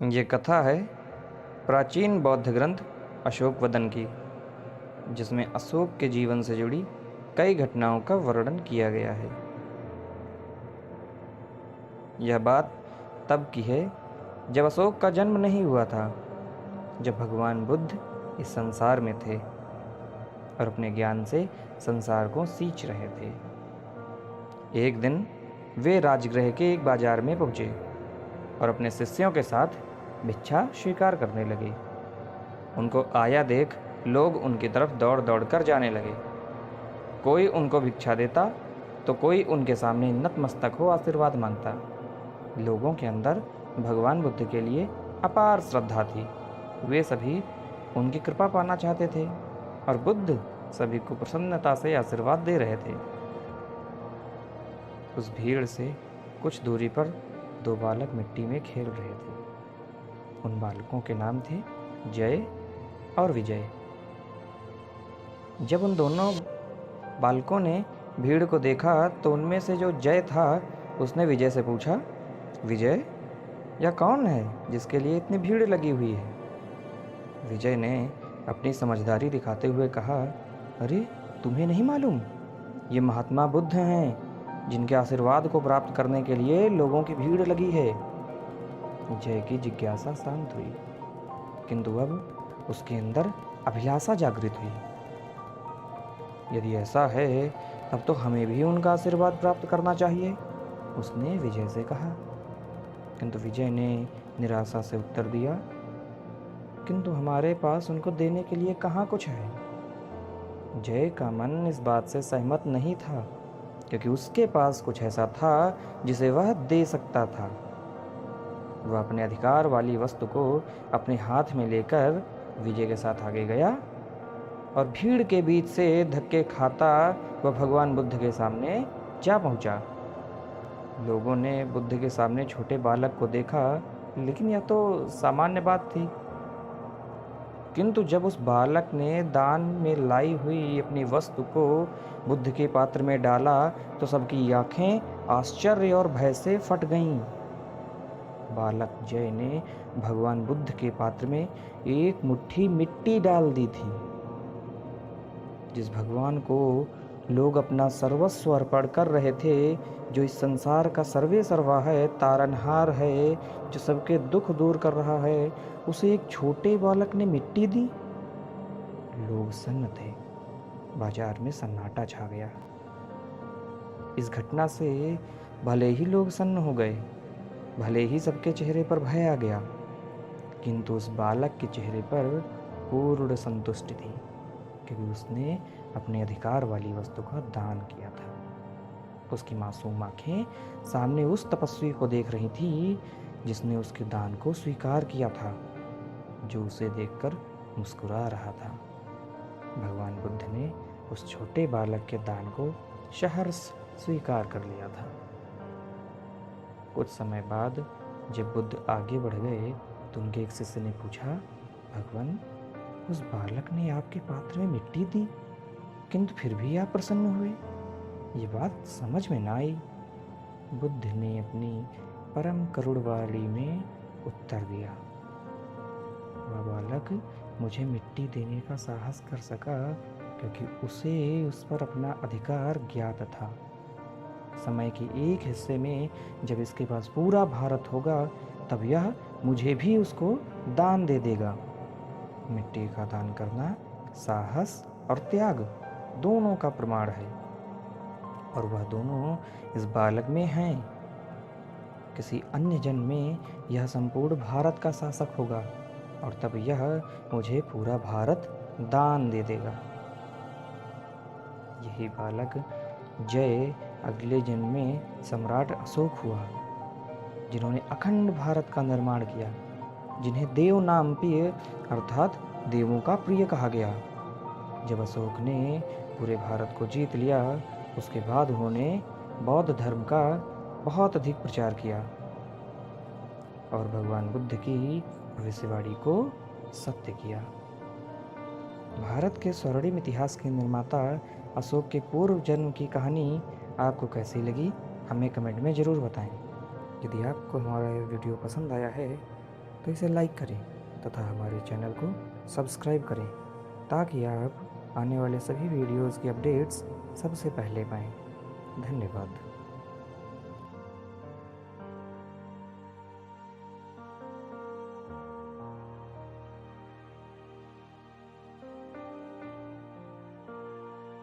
ये कथा है प्राचीन बौद्ध ग्रंथ अशोकवदन की, जिसमें अशोक के जीवन से जुड़ी कई घटनाओं का वर्णन किया गया है। यह बात तब की है जब अशोक का जन्म नहीं हुआ था, जब भगवान बुद्ध इस संसार में थे और अपने ज्ञान से संसार को सींच रहे थे। एक दिन वे राजगृह के एक बाजार में पहुंचे और अपने शिष्यों के साथ भिक्षा स्वीकार करने लगे। उनको आया देख लोग उनकी तरफ दौड़ दौड़ कर जाने लगे। कोई उनको भिक्षा देता तो कोई उनके सामने नतमस्तक हो आशीर्वाद मांगता। लोगों के अंदर भगवान बुद्ध के लिए अपार श्रद्धा थी। वे सभी उनकी कृपा पाना चाहते थे और बुद्ध सभी को प्रसन्नता से आशीर्वाद दे रहे थे। उस भीड़ से कुछ दूरी पर दो बालक मिट्टी में खेल रहे थे। उन बालकों के नाम थे जय और विजय। जब उन दोनों बालकों ने भीड़ को देखा तो उनमें से जो जय था उसने विजय से पूछा, विजय, यह कौन है जिसके लिए इतनी भीड़ लगी हुई है? विजय ने अपनी समझदारी दिखाते हुए कहा, अरे तुम्हें नहीं मालूम, ये महात्मा बुद्ध हैं जिनके आशीर्वाद को प्राप्त करने के लिए लोगों की भीड़ लगी है। जय की जिज्ञासा शांत हुई, किंतु अब उसके अंदर अभिलाषा जागृत हुई। यदि ऐसा है तब तो हमें भी उनका आशीर्वाद प्राप्त करना चाहिए, उसने विजय से कहा। किंतु विजय ने निराशा से उत्तर दिया, किंतु हमारे पास उनको देने के लिए कहाँ कुछ है। जय का मन इस बात से सहमत नहीं था, क्योंकि उसके पास कुछ ऐसा था जिसे वह दे सकता था। वह अपने अधिकार वाली वस्तु को अपने हाथ में लेकर विजय के साथ आगे गया और भीड़ के बीच से धक्के खाता वह भगवान बुद्ध के सामने जा पहुंचा। लोगों ने बुद्ध के सामने छोटे बालक को देखा, लेकिन यह तो सामान्य बात थी। किंतु जब उस बालक ने दान में लाई हुई अपनी वस्तु को बुद्ध के पात्र में डाला तो सबकी आंखें आश्चर्य और भय से फट गईं। बालक जय ने भगवान बुद्ध के पात्र में एक मुट्ठी मिट्टी डाल दी थी। जिस भगवान को लोग अपना सर्वस्व अर्पण कर रहे थे, जो इस संसार का सर्वे सर्वा है, तारनहार है, जो सबके दुख दूर कर रहा है, उसे एक छोटे बालक ने मिट्टी दी। लोग सन्न थे। बाजार में सन्नाटा छा गया। इस घटना से भले ही लोग सन्न हो गए, भले ही सबके चेहरे पर भय आ गया, किंतु उस बालक के चेहरे पर पूर्ण संतुष्टि थी, क्योंकि उसने अपने अधिकार वाली वस्तु का दान किया था। उसकी मासूम आंखें सामने उस तपस्वी को देख रही थी जिसने उसके दान को स्वीकार किया था, जो उसे देखकर मुस्कुरा रहा था। भगवान बुद्ध ने उस छोटे बालक के दान को सहर्ष स्वीकार कर लिया था। कुछ समय बाद जब बुद्ध आगे बढ़ गए तो उनके एक शिष्य ने पूछा, भगवान, उस बालक ने आपके पात्र में मिट्टी दी, किंतु फिर भी आप प्रसन्न हुए। ये बात समझ में ना आई। बुद्ध ने अपनी परम करुण वाणी में उत्तर दिया, वह बालक मुझे मिट्टी देने का साहस कर सका क्योंकि उसे उस पर अपना अधिकार ज्ञात था। समय के एक हिस्से में जब इसके पास पूरा भारत होगा तब यह मुझे भी उसको दान दे देगा। मिट्टी का दान करना साहस और त्याग दोनों का प्रमाण है, और वह दोनों इस बालक में हैं। किसी अन्य जन्म में यह संपूर्ण भारत का शासक होगा और तब यह मुझे पूरा भारत दान दे देगा। यही बालक जय अगले जन्म में सम्राट अशोक हुआ, जिन्होंने अखंड भारत का निर्माण किया, जिन्हें देव नाम प्रिय अर्थात देवों का प्रिय कहा गया। जब अशोक ने पूरे भारत को जीत लिया, उसके बाद उन्होंने बौद्ध धर्म का बहुत अधिक प्रचार किया और भगवान बुद्ध की भविष्यवाणी को सत्य किया। भारत के स्वर्णिम इतिहास के निर्माता अशोक के पूर्व जन्म की कहानी आपको कैसी लगी, हमें कमेंट में ज़रूर बताएं। यदि आपको हमारा वीडियो पसंद आया है तो इसे लाइक करें तथा हमारे चैनल को सब्सक्राइब करें ताकि आप आने वाले सभी वीडियोज़ की अपडेट्स सबसे पहले पाएँ। धन्यवाद।